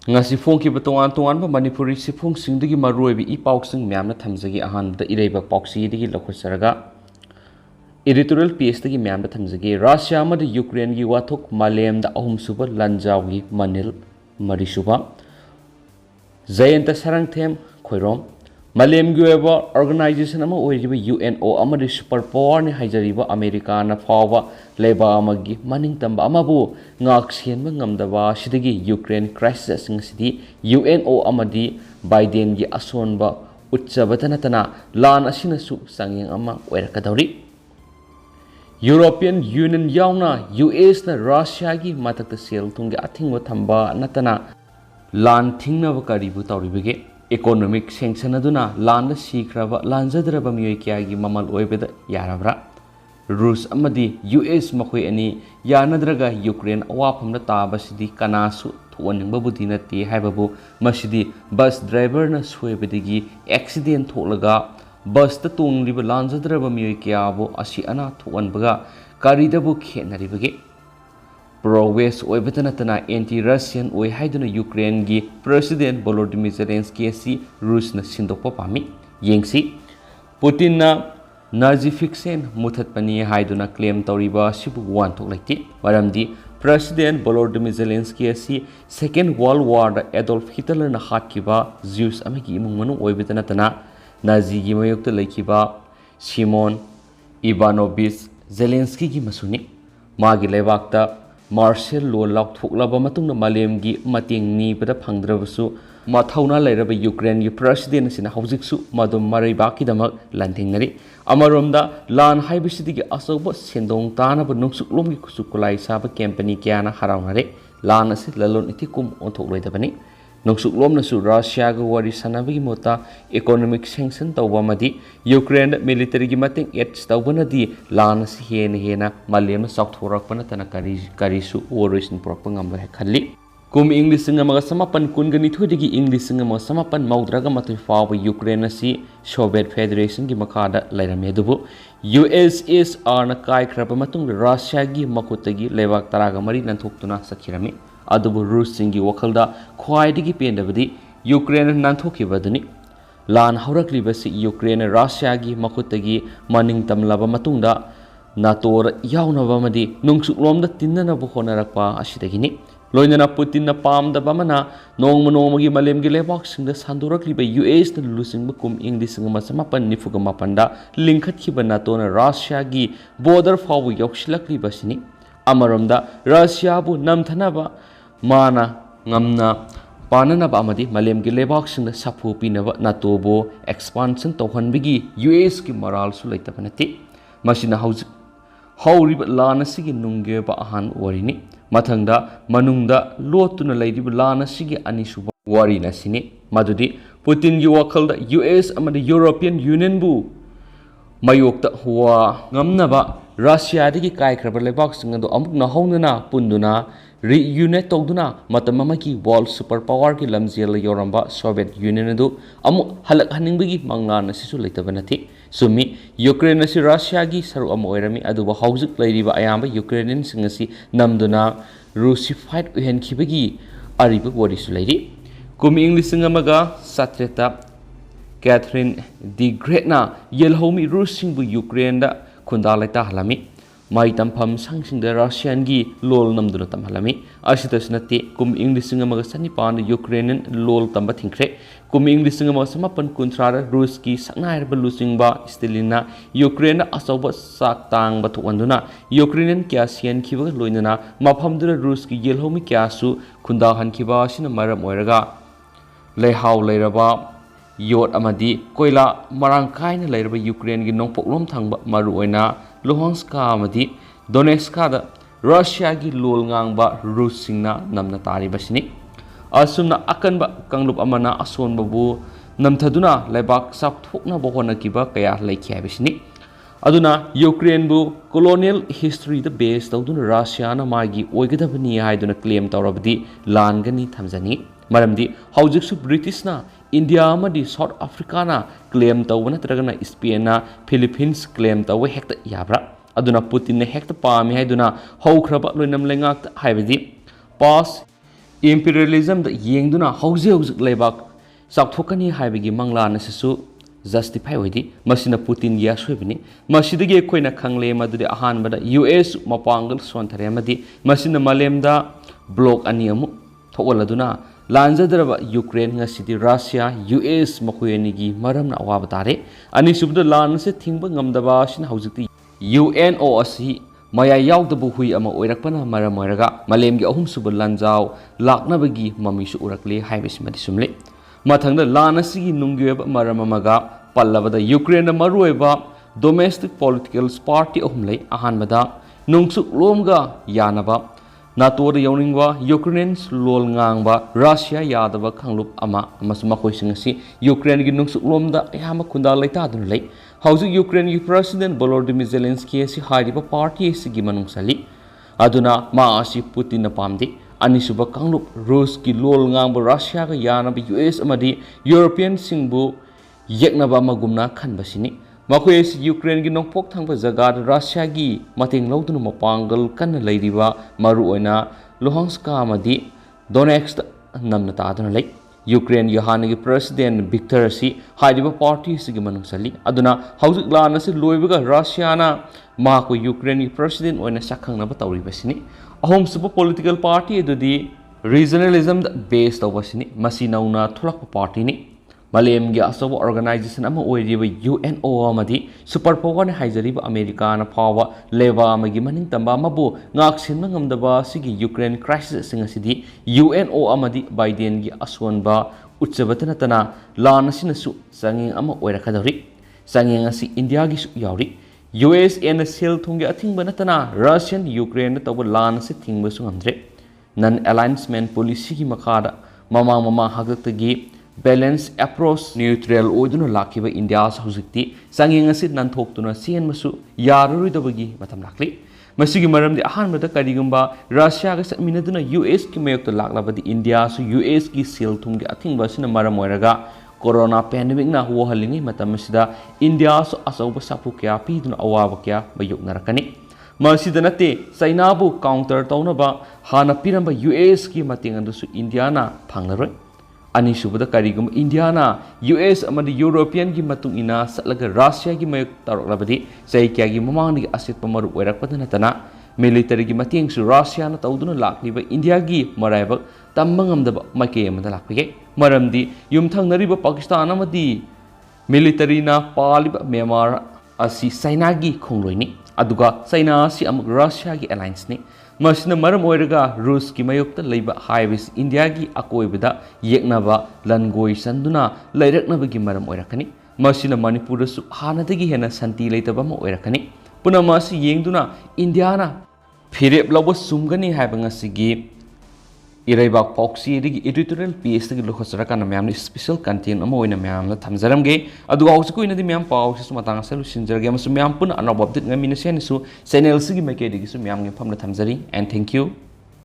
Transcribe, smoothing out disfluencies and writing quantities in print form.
ngasi phongki batoan toan ba manipuri sifung singdagi maroi bi ipauk-sing myamna thamjagi ahanbada ireba pauksi digi lokhosaraga editorial piece dagi myamna thamjagi Russia amadi Ukraine gi Wathok Malemda ahum suba Lanjaogi manil mari suba Jayanta Sarangthem khoirom Malem gi oiba organization ama oiriba UNO amadi super power ni haijariba America na fawa leba amagi maning tamba amabu ngak sienba ngamdaba sidagi Ukraine crisis ngasidi UNO amadi Biden gi asonba utsabatanatana lan asina su sangyang ama oirakadawri European Union yauna US na Russia gi matakta sel tungge athingwa thamba natana lan thingnaba karibu tawribege economic sanction aduna lan da sikraba lanjadraba miyoi kya gi mamal oibeda yarabra Rus amadi US makhoi ani yanadraga Ukraine awaphamna tabasidi kanasu thuaningba budi nati haibabu masidi bus driver na soibedigi accident tholaga bus ta tungliba lanjadraba miyoi kya bo asi ana thuanbaga karidabu khenaribage Pro-West oibatanatana anti-Russian oi haiduna Ukraine gi President Volodymyr Zelensky asi Rus na sindokpa pami yengsi Putin na Nazi fiction muthatpani haiduna claim tawriba sibu wan thoklaiti maramdi President Volodymyr Zelensky asi Second World War da Adolf Hitler na hatkiba Jews amagi imung manu oibatanatana Nazi gi mayokta laikiba Simon Ivanovich Zelensky gi masuni magi lebakta Marshall law laukthokhlaba matungna malemgi mating nibada phangdrabasu mathauna lairaba Ukraine gi president sina hojiksu madum maraiba kidamak lantingnari amaromda lan haibisidigi asoba sendong tanaba nungsuklomgi kusukulai saba company kyana harawnare lan ase lalon itikum onthoklaidabani nungsuklomna su Russia ga wari sanabagi mota economic sanction tawbamadi Ukraine military gi mating aids tawbanadi lan ase hena malemna sakthorakpana tana karisu oration propangamba khalli kum English ngamaga samapan kungani thodigi English ngamaga samapan maudraga matui fawa Ukraine si Soviet Federation gi makada lairame dubu USSR na kai khraba matung Russia gi makutagi lebak taraga mari nanthokuna sakhirami adubu Rus singi wakhalda khwaidigi pendabadi Ukraine nanthokibaduni lan haurakliba si Ukraine Russia gi makutagi maning tamlaba matungda NATO yaunaba madi nungsuklomda tinnanaba honarakpa asidagini loinana Putin na pamdaba mana nongmagi malemgi lebak singda sandorakliba US na lusingba kum English ngama samapan nifuga mapanda linkhatkiba NATO na Russia gi border fawu yokshilakliba sini amaromda Russia bu namthanaba mana ngamna pananaba amadi malemgi lebak singda sapu pinaba NATO bo expansion tawhanbigi US ki moral su laitabanati masina hauriba lana sigi nungge ba ahan warini mathangda manungda lotuna lairiba lana sigi anisuba wari na sini madudi Putin gi wakhalda US amadi European Union bu mayokta huwa ngamnaba Russia digi kaikhraba lebak singado amuk na haunana punduna reunite tawduna matamamaki world superpower ki lamjel yoramba Soviet Union adu amu halak haningbigi manglan asisu laitabanati sumi Ukraine si Russia gi saru amu oirami aduba haujuk lairiba ayamba Ukrainian singasi namduna Russified uhenkhibagi ariba warisu lairi kum English ngamaga satreta Catherine the Great na yelhomi Russingbu Ukraine da khundalaita halami mai tampham sangsingda Russian gi lol namduna tamhalami asitasnati kum English ngamaga sanipan Ukrainian lol tamba thingkre kum English ngamaga samapan kuntrara Rus ki sangair balusingba stilina Ukraine asoba sak tang ba thuanduna Ukrainian kya sian khiba loinana maphamdura Rus ki yelhomi kya su khunda hankhiba sina maram oiraga lehaw leiraba yot amadi koila marang kaina leiraba Ukraine gi nongpoklom thangba maru oina Luhansk amadi Donetsk da Russia gi lol ngangba Rus singna namna tari basini asumna akanba kanglup amana asonba bu namthaduna lebak sak thokna bohona kiba kaya laikhi basini aduna Ukraine bu colonial history the base tawduna Russia na magi oigadabani haiduna claim tawrabdi langani thamjani maramdi haujiksu British na India amadi South Africa na claim tawbana tragana Spain na Philippines claim tawwe hekta yabra aduna Putin ne hekta pami haiduna haukraba loinam lengak haibadi pass imperialism da yengduna hauzik lebak sakthokani haibagi manglan asisu justify hoidi masina Putin ya soibini masidagi koina khangle maduri ahan bada US mapangal sontare amadi masina Malemda block ani amu thogoladuna lanjadraba Ukraine ngasidi Russia US makoyanigi maramna awaba tare ani subda lan se thingba ngamdaba sin haujikti UNO asi maya yaudbu hui ama oirakpana maram oiraga malemgi ahum suba lanjao laknabagi mamisu urakle haibismadi sumle mathangda lan asigi nunggyeba maram amaga pallabada Ukraine na marueba domestic political party ahumlei ahanbada nungsuk lomga yanaba NATO da yawningwa Ukraine lol ngangba Russia yadaba khanglup ama amasuma khoisingasi Ukraine gi nungsuk lomda yama khunda leita dun lei hauju Ukraine gi president Volodymyr Zelensky asi hariba party sigi manungsali aduna ma asi Putin na pamdi anisuba khanglup Rus ki lol ngangba Russia ga yanaba US amadi European singbu yeknaba magumna khanbasini makhoi asi Ukraine gi nongpok thangba jaga Russia gi mating lawduna mapangal kan leiriba maru oina Luhansk amadi Donetsk namna taduna lei Ukraine gi hanagi president Victor asi hariba party sigi manungsali aduna haujuk lan asi loibaga Russia na ma ko Ukraine gi president oina sakhangna ba tawribasini ahom suba political party edudi regionalism based awasini masinauna thulak party ni Malemgi asobo organization ama oiriba UNO amadi superpower ne haijariba America na phawa leva amagi maning tamba mabu ngaksinna ngamdaba sigi Ukraine crisis singasidi UNO amadi Biden gi asonba utsabatana tana lan asinasu sanging ama oirakadari sanging asi India gi su yauri US and sel thungi athingba natana Russian Ukraine tawa lan se thingba su ngamdre non alignment policy gi makada mama hagaktagi balance approach neutral oduna lakiba India hojikti sanging asi nanthok tuna sen masu yaruidabagi matam lakli masigi maramdi ahanbada karigumba Russia ga satminaduna US ki mayok to laklabadi India su US ki sel thumgi athingba sina maram oiraga corona pandemic na wohalingi matam sida India su asauba sapu kya piduna awaba kya bayok narakani masida nate China bu counter taunaba hana piramba US ki mating andusu India na phanglaroi ani subada karigum India na US amadi European gi matung ina satlaga Russia gi mayok taroklabadi sai kya gi mamang ni asit pamaru oirakpadana tana military gi mating su Russia na tauduna lakliba India gi maraiba tambangamdaba make amada lakpige maramdi yumthang nariba Pakistan amadi military na paliba Myanmar asi China gi khongloini aduga China si amuk Russia gi alliance ni masina maram oiraga Rus ki mayokta leiba highways India gi akoibada yeknaba langoi sanduna lairaknaba gi maram oirakani masina Manipur su hanadagi hena santi leitaba ma oirakani punama si yengduna India na phirep lawa sumgani haibanga sigi Iraibak Poxy editorial piece the Lukhasara and Mam special content a moina mam the Tamzaramge, Adu also go in the Mam Pox, Matanga Solutions, Gamasum Yampun, and about the Minisian, so Senel Sigi Makedi, Sum Yam from the Tamzari, and thank you.